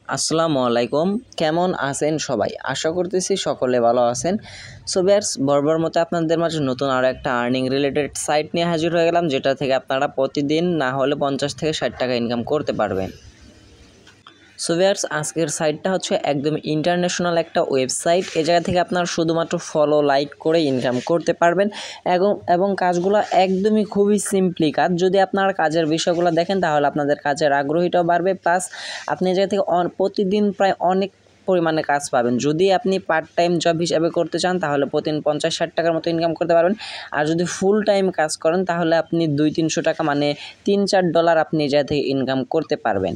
আসসালামু আলাইকুম, কেমন আছেন সবাই? আশা করতেছি সকলে ভালো আছেন। সো ভিউয়ার্স, বরাবর মতো আপনাদের মাঝে নতুন আরও একটা আর্নিং রিলেটেড সাইট নিয়ে হাজির হয়ে গেলাম, যেটা থেকে আপনারা প্রতিদিন না হলে 50 থেকে 60 টাকা ইনকাম করতে পারবেন। সো ভিউয়ার্স, আজকের সাইটটা হচ্ছে একদম ইন্টারন্যাশনাল একটা ওয়েবসাইট। এই জায়গা থেকে আপনারা শুধুমাত্র ফলো লাইক করে ইনকাম করতে পারবেন এবং কাজগুলো একদমই খুবই সিম্পলি কাজ। যদি আপনারা কাজের বিষয়গুলো দেখেন তাহলে আপনাদের কাজের আগ্রহীটাও বাড়বে, প্লাস আপনি এই জায়গা থেকে প্রতিদিন প্রায় অনেক পরিমাণে কাজ পাবেন। যদি আপনি পার্ট টাইম জব হিসাবে করতে চান তাহলে প্রতিদিন 50-60 টাকার মতো ইনকাম করতে পারবেন। আর যদি ফুল টাইম কাজ করেন তাহলে আপনি 200-300 টাকা মানে $3-4 আপনি এই জায়গা থেকে ইনকাম করতে পারবেন।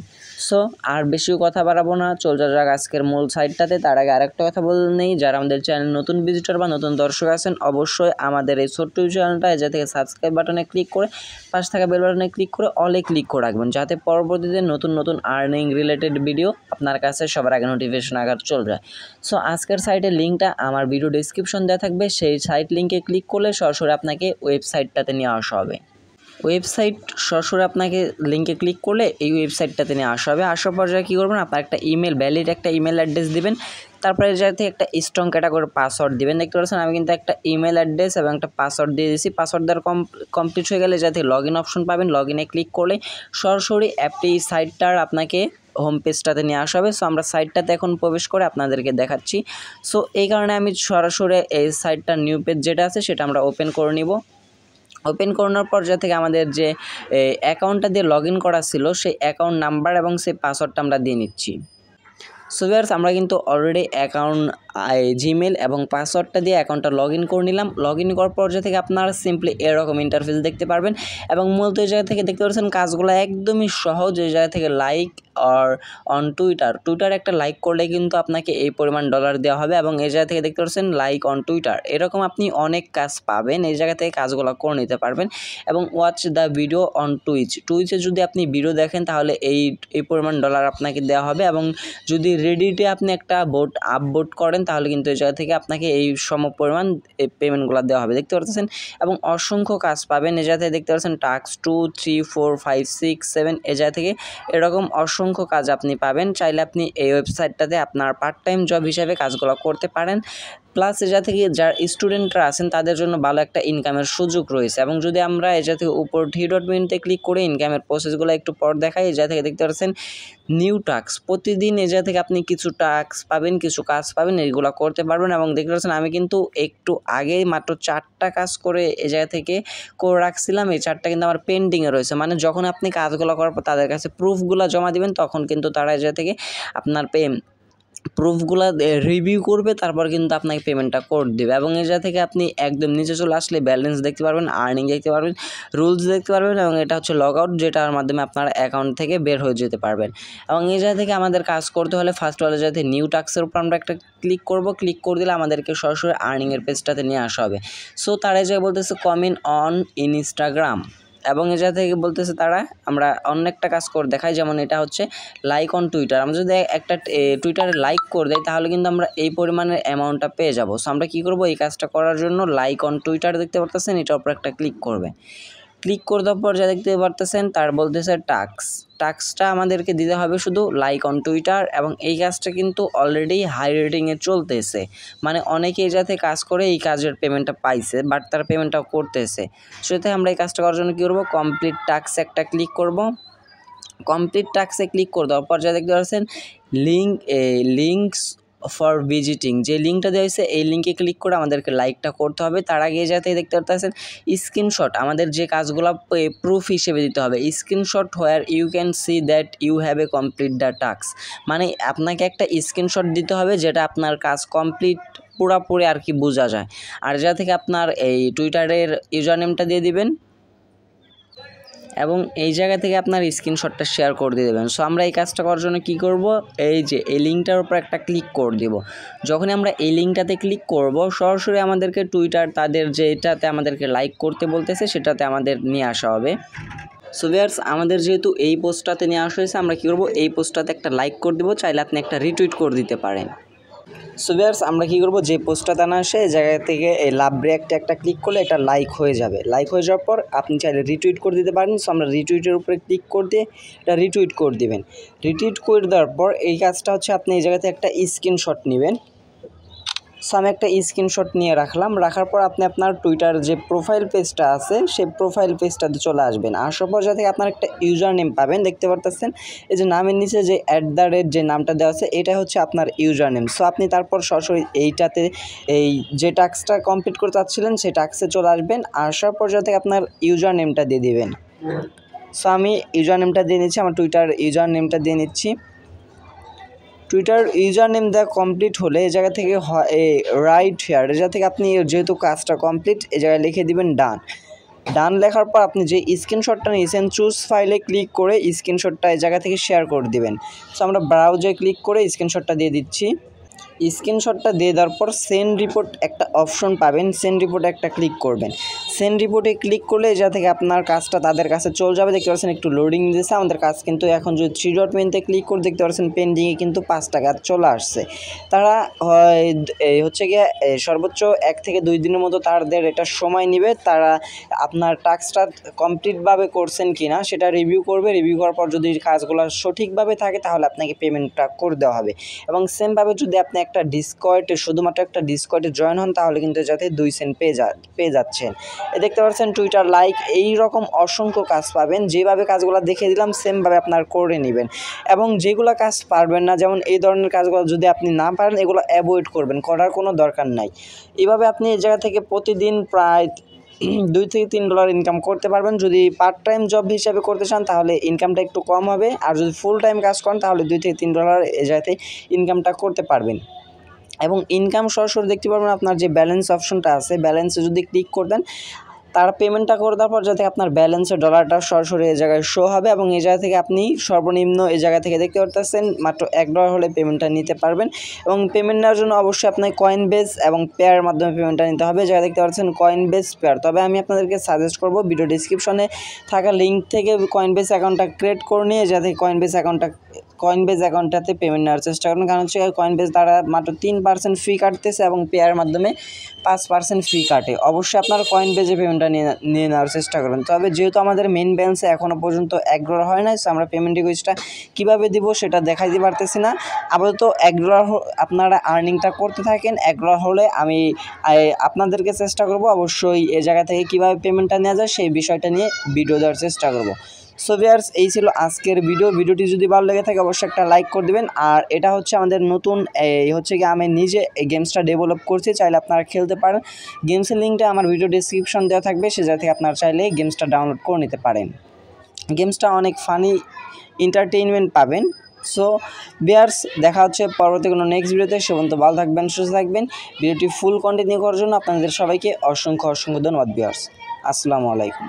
সো আর বেশি কথা বাড়াবো না, চলে যাক আজকের মূল সাইটটাতে। তার আগে আরেকটা কথা বলে নেই, যারা আমাদের চ্যানেল নতুন ভিজিটর বা নতুন দর্শক আছেন অবশ্যই আমাদের এই ছোট্ট চ্যানেলটা এই জায়গা থেকে সাবস্ক্রাইব বাটনে ক্লিক করে পাশে থাকা বেল বাটনে ক্লিক করে অলে ক্লিক করে রাখবেন, যাতে পরবর্তীতে নতুন নতুন আর্নিং রিলেটেড ভিডিও আপনার কাছে সবার আগে নোটিফিকেশন আকারে চলে যায়। সো আজকের সাইটের লিঙ্কটা আমার ভিডিও ডিসক্রিপশন দেওয়া থাকবে, সেই সাইট লিঙ্কে ক্লিক করলে সরাসরি আপনাকে ওয়েবসাইটটাতে নিয়ে আসা হবে। ওয়েবসাইট সরাসরি আপনাকে লিঙ্কে ক্লিক করলে এই ওয়েবসাইটটাতে নিয়ে আসা হবে। আসার পর কী করবেন, আপনার একটা ভ্যালিড একটা ইমেল অ্যাড্রেস দিবেন। তারপরে যাতে একটা স্ট্রং ক্যাটাগরি পাসওয়ার্ড দিবেন। দেখতে পাচ্ছেন আমি কিন্তু একটা ইমেল অ্যাড্রেস এবং একটা পাসওয়ার্ড দিয়ে দিয়েছি। পাসওয়ার্ড দেওয়ার কমপ্লিট হয়ে গেলে যাতে লগ ইন অপশন পাবেন, লগ ইনে ক্লিক করলে সরাসরি অ্যাপটি সাইটটার আপনাকে হোম পেজটাতে নিয়ে আসা হবে। সো আমরা সাইটটাতে এখন প্রবেশ করে আপনাদেরকে দেখাচ্ছি। সো এই কারণে আমি সরাসরি এই সাইটটার নিউ পেজ যেটা আছে সেটা আমরা ওপেন করে নিব। ওপেন করানোর পর যা থেকে আমাদের যে অ্যাকাউন্টটা দিয়ে লগ ইন করা ছিল সেই অ্যাকাউন্ট নাম্বার এবং সেই পাসওয়ার্ডটা আমরা দিয়ে নিচ্ছি। সো ভিউয়ার্স, আমরা কিন্তু অলরেডি অ্যাকাউন্ট জিমেল এবং পাসওয়ার্ডটা দিয়ে অ্যাকাউন্টটা লগ ইন করে নিলাম। লগ ইন করার পর যে থেকে আপনারা সিম্পলি এরকম ইন্টারফেস দেখতে পারবেন এবং মূলত এই জায়গা থেকে দেখতে পাচ্ছেন কাজগুলো একদমই সহজ। এই জায়গা থেকে লাইক আর অন টুইটার একটা লাইক করলে কিন্তু আপনাকে এই পরিমাণ ডলার দেওয়া হবে এবং এই জায়গা থেকে দেখতে পাচ্ছেন লাইক অন টুইটার, এরকম আপনি অনেক কাজ পাবেন। এই জায়গা থেকে কাজগুলো করে নিতে পারবেন এবং ওয়াচ দ্য ভিডিও অন টুইচে যদি আপনি ভিডিও দেখেন তাহলে এই পরিমাণ ডলার আপনাকে দেওয়া হবে। এবং যদি রেডিটে আপনি একটা আপভোট করেন তাহলে কিন্তু এই জায়গা থেকে আপনাকে এই পরিমাণ এই পেমেন্টগুলো দেওয়া হবে, দেখতে পাচ্ছেন। এবং অসংখ্য কাজ পাবেন এই জায়গা থেকে দেখতে পাচ্ছেন টাস্ক 2, 3, 4, 5, 6, 7 এই জায়গা থেকে এরকম অসংখ্য কাজ আপনি পাবেন। চাইলে আপনি এই ওয়েবসাইটটাতে আপনার পার্ট টাইম জব হিসাবে কাজগুলো করতে পারেন। প্লাস এই জায়গা থেকে যারা স্টুডেন্টরা আছেন তাদের জন্য ভালো একটা ইনকামের সুযোগ রয়েছে। এবং যদি আমরা এই জায়গা থেকে উপর 3.minute ক্লিক করে ইনকামের প্রসেসগুলো একটু পর দেখাই, এই জায়গা থেকে দেখতে পাচ্ছেন নিউ টাস্ক। প্রতিদিন এই জায়গা থেকে আপনি কিছু টাস্ক পাবেন, কিছু কাজ পাবেন, এইগুলো করতে পারবেন। এবং দেখতে পাচ্ছেন আমি কিন্তু একটু আগেই মাত্র 4টা কাজ করে এই জায়গা থেকে করে রাখছিলাম। এই 4টা কিন্তু আমার পেন্ডিংয়ে রয়েছে। মানে যখন আপনি কাজগুলো করার পর তাদের কাছে প্রুফগুলো জমা দিবেন তখন কিন্তু তারা এই জায়গা থেকে আপনার প্রুফগুলো রিভিউ করবে, তারপর কিন্তু আপনাকে পেমেন্টটা করে দেবে। এবং এই জায়গা থেকে আপনি একদম নিচে চলে আসলে ব্যালেন্স দেখতে পারবেন, আর্নিং দেখতে পারবেন, রুলস দেখতে পারবেন এবং এটা হচ্ছে লগ আউট, যেটার মাধ্যমে আপনার অ্যাকাউন্ট থেকে বের হয়ে যেতে পারবেন। এবং এই জায়গা থেকে আমাদের কাজ করতে হলে ফার্স্ট অল যাতে নিউ টাস্কের উপর আমরা একটা ক্লিক করে দিলে আমাদেরকে সরাসরি আর্নিংয়ের পেজটাতে নিয়ে আসা হবে। সো তারা যে বলতেছে কমেন্ট অন ইনস্টাগ্রাম এবং এই জায়গা থেকে বলতেছে তারা আমরা অন্য একটা কাজ করে দেখাই, যেমন এটা হচ্ছে লাইক অন টুইটার। আমরা যদি একটা টুইটারে লাইক করে দেয় তাহলে কিন্তু আমরা এই পরিমাণের অ্যামাউন্টটা পেয়ে যাব। সো আমরা কী করবো, এই কাজটা করার জন্য লাইক অন টুইটার দেখতে পারতেছেন, এটার উপর একটা ক্লিক করবে। ক্লিক করে দেওয়ার পর যা দেখতে পারতেছেন তার বলতেছে টাস্কটা আমাদেরকে দিতে হবে শুধু লাইক অন টুইটার। এবং এই কাজটা কিন্তু অলরেডি হাই রেটিংয়ে চলতেছে, মানে অনেকেই যাতে কাজ করে এই কাজের পেমেন্টটা পাইছে, বাট তার পেমেন্টটাও করতেছে। সেটাতে আমরা এই কাজটা করার জন্য কী করবো, কমপ্লিট টাস্ক একটা ক্লিক করব। কমপ্লিট টাস্কে ক্লিক করে দেওয়ার পর যা দেখতে পাচ্ছেন লিঙ্কস ফর ভিজিটিং, যে লিঙ্কটা দেওয়া হয়েছে এই লিঙ্কে ক্লিক করে আমাদেরকে লাইকটা করতে হবে। তার আগে যাতে দেখতে পাচ্ছেন স্ক্রিনশট, আমাদের যে কাজগুলো প্রুফ হিসেবে দিতে হবে। Screenshot where you can see that you have a complete the task, মানে আপনাকে একটা স্ক্রিনশট দিতে হবে যেটা আপনার কাজ কমপ্লিট পুরোপুরি আর কি বোঝা যায়। আর যা থেকে আপনার এই টুইটারের ইউজার নেমটা দিয়ে দিবেন এবং এই জায়গা থেকে আপনার স্ক্রিনশটটা শেয়ার করে দিয়ে দেবেন। সো আমরা এই কাজটা করার জন্য কী করব, এই যে এই লিঙ্কটার উপর একটা ক্লিক করে দেব। যখনই আমরা এই লিঙ্কটাতে ক্লিক করব সরাসরি আমাদেরকে টুইটার তাদের যেটাতে আমাদেরকে লাইক করতে বলতেছে সেটাতে আমাদের নিয়ে আসা হবে। সো ভিউয়ার্স, আমাদের যেহেতু এই পোস্টটাতে নিয়ে আসা হয়েছে আমরা কী করব, এই পোস্টটাতে একটা লাইক করে দেবো। চাইলে আপনি একটা রিটুইট করে দিতে পারেন। সো ভিউয়ার্স আমরা কী করবো, যে পোস্টটা টানা আসে এই জায়গা থেকে এই লাভ রিঅ্যাক্টে একটা ক্লিক করলে এটা লাইক হয়ে যাবে। লাইক হয়ে যাওয়ার পর আপনি চাইলে রিটুইট করে দিতে পারেন। সো আমরা রিটুইটের উপরে ক্লিক করে দিয়ে এটা রিটুইট করে দিবেন। রিটুইট করে দেওয়ার পর এই কাজটা হচ্ছে আপনি এই জায়গাতে একটা স্ক্রিনশট নেবেন। সো আমি একটা স্ক্রিনশট নিয়ে রাখলাম। রাখার পর আপনি আপনার টুইটার যে প্রোফাইল পেজটা আছে সেই প্রোফাইল পেজটাতে চলে আসবেন। আসার পর যাতে আপনার একটা ইউজার নেম পাবেন, দেখতে পারতেছেন এই যে নামের নিচে যে @ যে নামটা দেওয়া আছে এটা হচ্ছে আপনার ইউজার নেম। সো আপনি তারপর সরাসরি এইটাতে এই যে টাস্কটা কমপ্লিট করতে চাচ্ছিলেন সেই টাস্কে চলে আসবেন। আসার পর যাতে আপনার ইউজার নেমটা দিয়ে দিবেন। সো আমি ইউজার নেমটা দিয়ে নিচ্ছি, আমার টুইটার ইউজার নেমটা দিয়ে নিচ্ছি। টুইটার ইউজার নেম দেওয়া কমপ্লিট হলে এই জায়গা থেকে রাইট হেয়ার এই জায়গা থেকে আপনি যেহেতু কাজটা কমপ্লিট এই জায়গায় লিখে দিবেন ডান। ডান লেখার পর আপনি যে স্ক্রিনশটটা নিয়েছেন চুজ ফাইলে ক্লিক করে স্ক্রিনশটটা এই জায়গা থেকে শেয়ার করে দিবেন। সো আমরা ব্রাউজে ক্লিক করে স্ক্রিনশটটা দিয়ে দিচ্ছি। স্ক্রিনশটটা দিয়ে দেওয়ার পর সেন্ড রিপোর্ট একটা অপশন পাবেন, সেন্ড রিপোর্টে একটা ক্লিক করবেন। সেন্ড রিপোর্টে ক্লিক করলে যা থেকে আপনার কাজটা তাদের কাছে চলে যাবে। দেখতে পাচ্ছেন একটু লোডিং দিয়েছে আমাদের কাজ, কিন্তু এখন যদি 3 ডট মেনুতে ক্লিক করে দেখতে পাচ্ছেন পেন্ডিংয়ে কিন্তু 5 টাকা চলে আসছে। তারা হচ্ছে গিয়ে সর্বোচ্চ 1 থেকে 2 দিনের মতো তাদের এটা সময় নেবে। তারা আপনার টাস্কটা কমপ্লিটভাবে করছেন কি না সেটা রিভিউ করবে। রিভিউ করার পর যদি কাজগুলো সঠিকভাবে থাকে তাহলে আপনাকে পেমেন্টটা করে দেওয়া হবে। এবং সেমভাবে যদি আপনি একটা ডিসকর্ডে শুধুমাত্র একটা ডিসকর্ডে জয়েন হন তাহলে কিন্তু যাতে 2 সেন্ট পেয়ে যাচ্ছেন। দেখতে পাচ্ছেন টুইটার লাইক এই রকম অসংখ্য কাজ পাবেন। যেভাবে কাজগুলো দেখে দিলাম সেমভাবে আপনার করে নেবেন। এবং যেগুলো কাজ পারবেন না, যেমন এই ধরনের কাজগুলো যদি আপনি না পারেন এগুলো অ্যাভয়েড করবেন, করার কোনো দরকার নাই। এইভাবে আপনি এই জায়গা থেকে প্রতিদিন প্রায় $2 থেকে $3 ইনকাম করতে পারবেন। যদি পার্ট টাইম জব হিসাবে করতে চান তাহলে ইনকামটা একটু কম হবে, আর যদি ফুল টাইম কাজ করেন তাহলে $2 থেকে $3 এই জায়গাতে ইনকামটা করতে পারবেন। এবং ইনকাম সরাসরি দেখতে পারবেন আপনার যে ব্যালেন্স অপশনটা আছে, ব্যালেন্সে যদি ক্লিক করে দেন তার পেমেন্টটা করে দেওয়ার পর যাতে আপনার ব্যালেন্সের ডলারটা সরাসরি এই জায়গায় শো হবে। এবং এই জায়গা থেকে আপনি সর্বনিম্ন এই জায়গা থেকে দেখতে পারতেছেন মাত্র $1 হলে পেমেন্টটা নিতে পারবেন। এবং পেমেন্ট নেওয়ার জন্য অবশ্যই আপনার কয়েনবেস এবং পেয়ারের মাধ্যমে পেমেন্টটা নিতে হবে। জায়গা দেখতে পাচ্ছেন কয়েনবেস পেয়ার। তবে আমি আপনাদেরকে সাজেস্ট করব ভিডিও ডিসক্রিপশনে থাকা লিঙ্ক থেকে কয়েনবেস অ্যাকাউন্টটা ক্রিয়েট করে নিয়ে যাতে কয়েনবেস অ্যাকাউন্টটাতে পেমেন্ট নেওয়ার চেষ্টা করবেন। কারণ হচ্ছে কয়েনবেস দ্বারা মাত্র 3% ফি কাটতেছে এবং পেয়ারের মাধ্যমে 5% ফি কাটে। অবশ্যই আপনার কয়েনবেসে পেমেন্টটা নিয়ে নেওয়ার চেষ্টা করবেন। তবে যেহেতু আমাদের মেইন ব্যালেন্সে এখনও পর্যন্ত $1 হয় নাই, সো আমরা পেমেন্ট রিকোয়েস্টটা কীভাবে দিব সেটা দেখাইতে পারতেছি না। আপাতত $1 আপনারা আর্নিংটা করতে থাকেন। $1 হলে আমি আপনাদেরকে চেষ্টা করব অবশ্যই এই জায়গা থেকে কীভাবে পেমেন্টটা নেওয়া যায় সেই বিষয়টা নিয়ে ভিডিও দেওয়ার চেষ্টা করব। সো ভিউয়ার্স এই ছিল আজকের ভিডিওটি যদি ভালো লেগে থাকে অবশ্যই একটা লাইক করে দেবেন। আর এটা হচ্ছে আমাদের নতুন হচ্ছে কি আমি নিজে এই গেমসটা ডেভেলপ করছি, চাইলে আপনারা খেলতে পারেন। গেমসের লিঙ্কটা আমার ভিডিও ডেসক্রিপশন দেওয়া থাকবে, সে জায়গা থেকে আপনারা চাইলে গেমসটা ডাউনলোড করে নিতে পারেন। গেমসটা অনেক ফানি এন্টারটেইনমেন্ট পাবেন। সো ভিউয়ার্স দেখা হচ্ছে পরবর্তী কোনো নেক্সট ভিডিওতে। সে পর্যন্ত ভালো থাকবেন, সুস্থ থাকবেন। ভিডিওটি ফুল কন্টিনিউ করার জন্য আপনাদের সবাইকে অসংখ্য ধন্যবাদ ভিউয়ার্স। আসসালামু আলাইকুম।